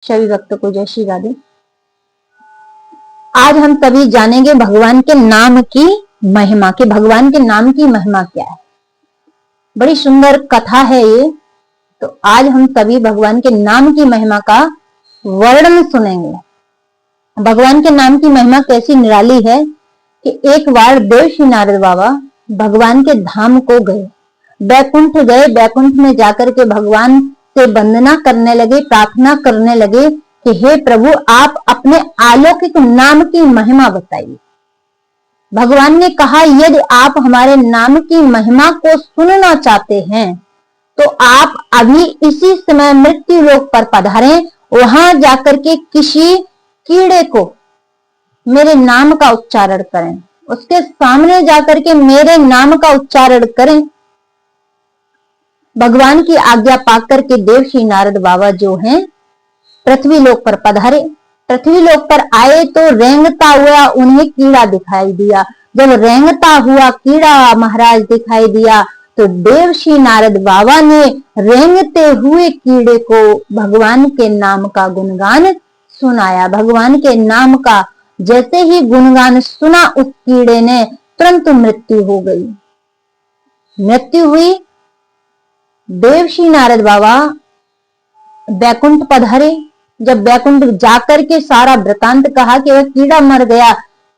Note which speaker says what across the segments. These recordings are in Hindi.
Speaker 1: सभी भक्तों को जय श्री राधे। आज हम सभी जानेंगे भगवान के नाम की महिमा, कि भगवान के नाम की महिमा क्या है। बड़ी सुंदर कथा है ये। तो आज हम सभी भगवान के नाम की महिमा का वर्णन सुनेंगे। भगवान के नाम की महिमा कैसी निराली है कि एक बार देवर्षि नारद बाबा भगवान के धाम को गए, बैकुंठ गए। बैकुंठ में जाकर के भगवान से वंदना करने लगे, प्रार्थना करने लगे कि हे प्रभु, आप अपने अलौकिक नाम की महिमा बताइए। भगवान ने कहा, यदि आप हमारे नाम की महिमा को सुनना चाहते हैं तो आप अभी इसी समय मृत्यु लोक पर पधारें। वहां जाकर के किसी कीड़े को मेरे नाम का उच्चारण करें, उसके सामने जाकर के मेरे नाम का उच्चारण करें। भगवान की आज्ञा पाकर के देवर्षि नारद बाबा जो हैं पृथ्वी लोक पर पधारे। पृथ्वी लोक पर आए तो रेंगता हुआ उन्हें कीड़ा दिखाई दिया। जब रेंगता हुआ कीड़ा महाराज दिखाई दिया तो देवर्षि नारद बाबा ने रेंगते हुए कीड़े को भगवान के नाम का गुणगान सुनाया। भगवान के नाम का जैसे ही गुणगान सुना, उस कीड़े ने तुरंत मृत्यु हो गई। मृत्यु हुई। देवर्षि नारद बाबा बैकुंठ पधारे। जब बैकुंठ जाकर के सारा वृतांत कहा कि वह कीड़ा मर गया,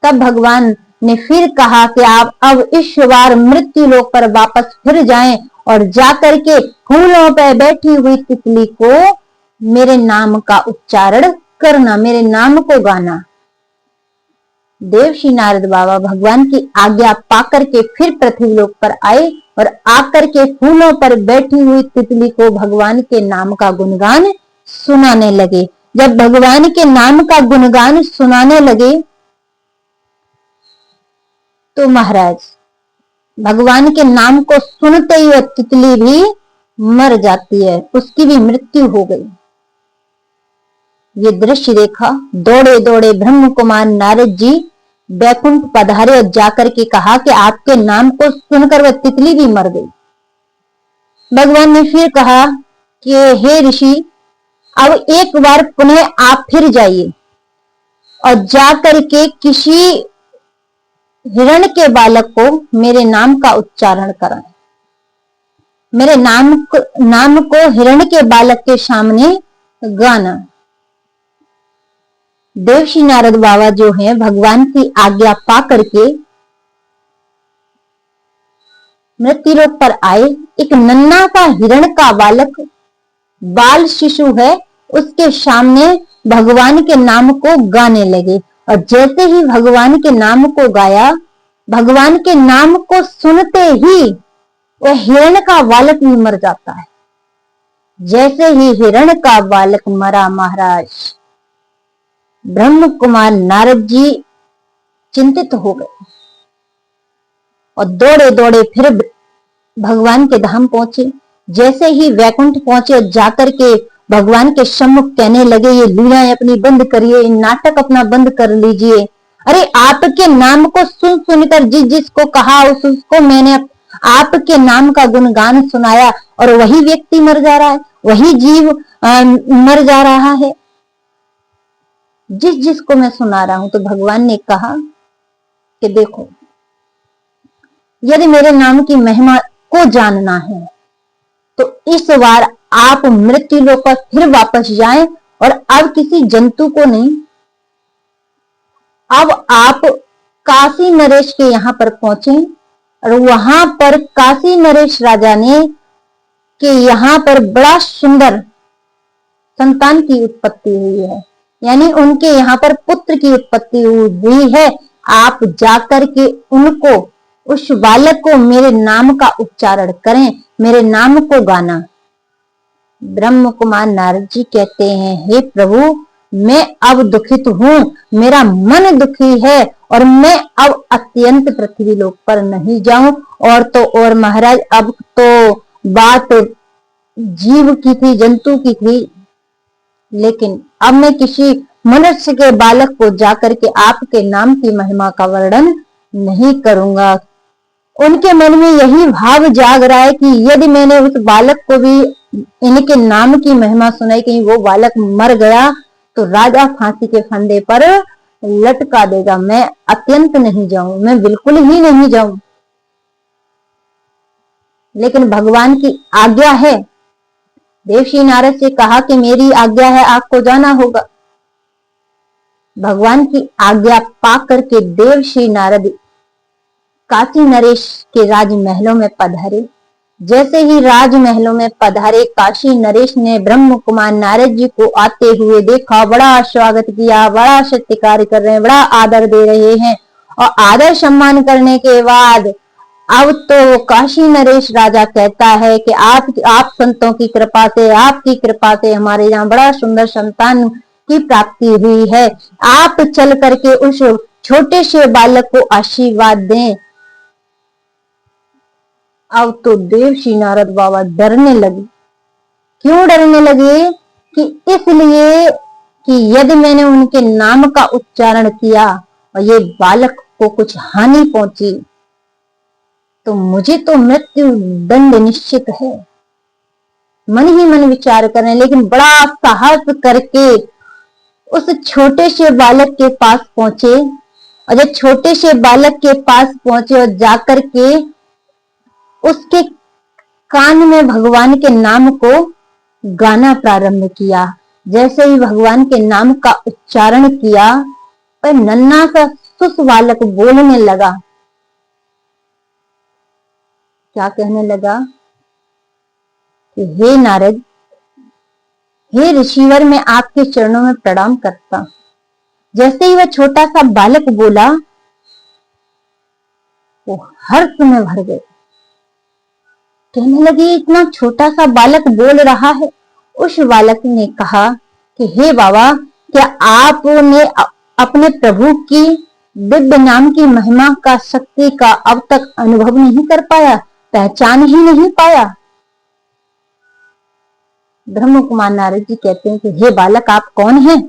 Speaker 1: तब भगवान ने फिर कहा कि आप अब इस बार मृत्यु लोक पर वापस फिर जाएं और जाकर के फूलों पर बैठी हुई तितली को मेरे नाम का उच्चारण करना, मेरे नाम को गाना। देवर्षि नारद बाबा भगवान की आज्ञा पाकर के फिर पृथ्वी लोक पर आए और आकर के फूलों पर बैठी हुई तितली को भगवान के नाम का गुणगान सुनाने लगे। जब भगवान के नाम का गुणगान सुनाने लगे तो महाराज भगवान के नाम को सुनते ही वह तितली भी मर जाती है, उसकी भी मृत्यु हो गई। ये दृश्य देखा, दौड़े दौड़े ब्रह्म कुमार नारद जी बैकुंठ पधारे और जाकर के कहा कि आपके नाम को सुनकर वह तितली भी मर गई। भगवान ने फिर कहा कि हे ऋषि, अब एक बार पुनः आप फिर जाइए और जाकर के किसी हिरण के बालक को मेरे नाम का उच्चारण कराएं। मेरे नाम को हिरण के बालक के सामने गाना। देवर्षि नारद बाबा जो हैं भगवान की आज्ञा पा करके मृत्यु लोक पर आए। एक नन्हा का हिरण का बालक बाल शिशु है, उसके सामने भगवान के नाम को गाने लगे और जैसे ही भगवान के नाम को गाया, भगवान के नाम को सुनते ही वह हिरण का बालक भी मर जाता है। जैसे ही हिरण का बालक मरा, महाराज ब्रह्म कुमार नारद जी चिंतित हो गए और दौड़े दौड़े फिर भगवान के धाम पहुंचे। जैसे ही वैकुंठ पहुंचे और जाकर के भगवान के सम्मुख कहने लगे, ये लीलाएं अपनी बंद करिए, नाटक अपना बंद कर लीजिए। अरे आपके नाम को सुन सुनकर जिस जिसको कहा उसको मैंने आपके नाम का गुणगान सुनाया और वही व्यक्ति मर जा रहा है, वही जीव मर जा रहा है जिस जिसको मैं सुना रहा हूं। तो भगवान ने कहा कि देखो, यदि मेरे नाम की महिमा को जानना है तो इस बार आप मृत्यु लोक पर फिर वापस जाएं और अब किसी जंतु को नहीं, अब आप काशी नरेश के यहां पर पहुंचे और वहां पर काशी नरेश राजा ने कि यहां पर बड़ा सुंदर संतान की उत्पत्ति हुई है, यानी उनके यहाँ पर पुत्र की उत्पत्ति हुई है। आप जाकर के उनको, उस बालक को मेरे नाम का उच्चारण करें, मेरे नाम को गाना। ब्रह्म कुमार नारद जी कहते हैं, हे प्रभु, मैं अब दुखित हूं, मेरा मन दुखी है और मैं अब अत्यंत पृथ्वी लोक पर नहीं जाऊं। और तो और महाराज, अब तो बात जीव की थी, जंतु की थी, लेकिन अब मैं किसी मनुष्य के बालक को जाकर के आपके नाम की महिमा का वर्णन नहीं करूंगा। उनके मन में यही भाव जाग रहा है कि यदि मैंने उस बालक को भी इनके नाम की महिमा सुनाई, कहीं वो बालक मर गया तो राजा फांसी के फंदे पर लटका देगा। मैं अत्यंत नहीं जाऊं, मैं बिल्कुल ही नहीं जाऊं। लेकिन भगवान की आज्ञा है। देवश्री नारद से कहा कि मेरी आज्ञा है, आपको जाना होगा। भगवान की आज्ञा पा करके देवश्री नारद काशी नरेश के राजमहलों में पधारे। जैसे ही राजमहलों में पधारे, काशी नरेश ने ब्रह्म कुमार नारद जी को आते हुए देखा, बड़ा स्वागत किया, बड़ा सत्कार कर रहे हैं, बड़ा आदर दे रहे हैं। और आदर सम्मान करने के बाद अब तो काशी नरेश राजा कहता है कि आप संतों की कृपा से, आपकी कृपा से हमारे यहाँ बड़ा सुंदर संतान की प्राप्ति हुई है। आप चल करके उस छोटे से बालक को आशीर्वाद दें। अब तो देवश्री नारद बाबा डरने लगे। क्यों डरने लगे? कि इसलिए कि यदि मैंने उनके नाम का उच्चारण किया और ये बालक को कुछ हानि पहुंची तो मुझे तो मृत्यु दंड निश्चित है। मन ही मन विचार करें, लेकिन बड़ा साहस करके उस छोटे से बालक के पास पहुंचे। और जब छोटे से बालक के पास पहुंचे और जाकर के उसके कान में भगवान के नाम को गाना प्रारंभ किया। जैसे ही भगवान के नाम का उच्चारण किया और नन्हा सा सुस बालक बोलने लगा। क्या कहने लगा कि हे नारद, हे ऋषिवर, मैं आपके चरणों में प्रणाम करता हूं। जैसे ही वह छोटा सा बालक बोला, वो हर्ष में भर गए। कहने लगे, इतना छोटा सा बालक बोल रहा है। उस बालक ने कहा कि हे बाबा, क्या आपने अपने प्रभु की दिव्य नाम की महिमा का, शक्ति का अब तक अनुभव नहीं कर पाया, पहचान ही नहीं पाया? ब्रह्म कुमार नारद जी कहते हैं कि हे बालक, आप कौन हैं?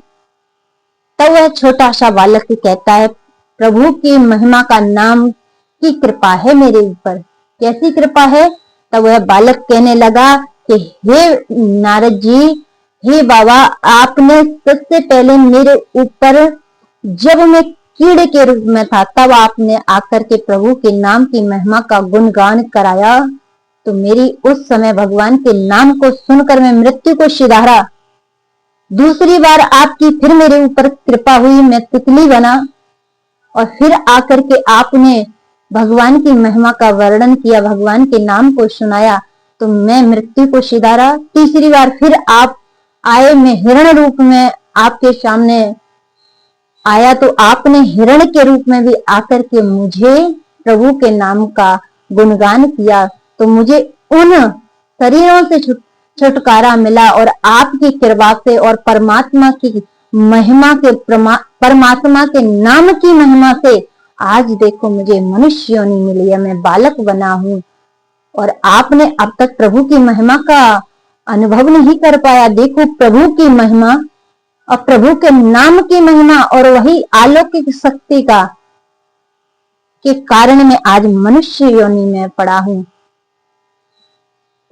Speaker 1: तब वह छोटा सा बालक कहता है, प्रभु की महिमा का नाम की कृपा है मेरे ऊपर। कैसी कृपा है? तब वह बालक कहने लगा कि हे नारद जी, हे बाबा, आपने सबसे पहले मेरे ऊपर, जब मैं कीड़े के रूप में था, तब आपने आकर के प्रभु के नाम की महिमा का गुणगान कराया। तो मेरी उस समय भगवान के नाम को सुनकर मैं मृत्यु को सिधारा। दूसरी बार आपकी फिर मेरे ऊपर कृपा हुई, मैं तितली बना। और फिर आकर के आपने भगवान की महिमा का वर्णन किया, भगवान के नाम को सुनाया, तो मैं मृत्यु को सिधारा। तीसरी बार फिर आप आए, मैं हिरण रूप में आपके सामने आया, तो आपने हिरण के रूप में भी आकर के मुझे प्रभु के नाम का गुणगान किया। तो मुझे उन शरीरों से छुटकारा मिला और आपकी कृपा से और परमात्मा की महिमा के, परमात्मा के नाम की महिमा से आज देखो मुझे मनुष्य योनि मिली है, मैं बालक बना हूं। और आपने अब तक प्रभु की महिमा का अनुभव नहीं कर पाया। देखो प्रभु की महिमा और प्रभु के नाम की महिमा और वही अलौकिक शक्ति का के कारण मैं आज मनुष्य योनि में पड़ा हूं।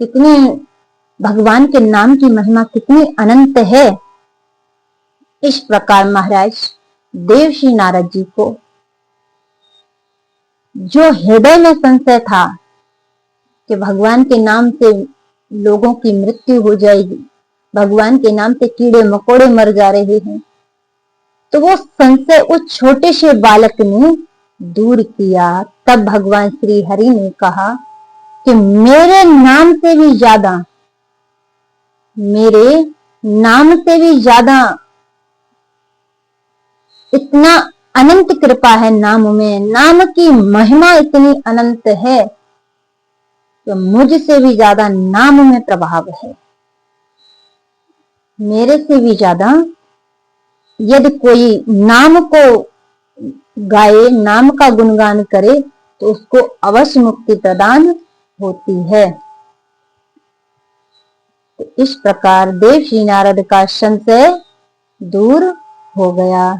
Speaker 1: कितनी भगवान के नाम की महिमा कितनी अनंत है। इस प्रकार महाराज देवश्री नारद जी को जो हृदय में संशय था कि भगवान के नाम से लोगों की मृत्यु हो जाएगी, भगवान के नाम से कीड़े मकोड़े मर जा रहे हैं, तो वो संशय उस छोटे से बालक ने दूर किया। तब भगवान श्री हरि ने कहा कि मेरे नाम से भी ज्यादा, मेरे नाम से भी ज्यादा इतना अनंत कृपा है नाम में, नाम की महिमा इतनी अनंत है कि मुझसे भी ज्यादा नाम में प्रभाव है। मेरे से भी ज्यादा यदि कोई नाम को गाए, नाम का गुणगान करे, तो उसको अवश्य मुक्ति प्रदान होती है। तो इस प्रकार देवश्री नारद का संशय दूर हो गया।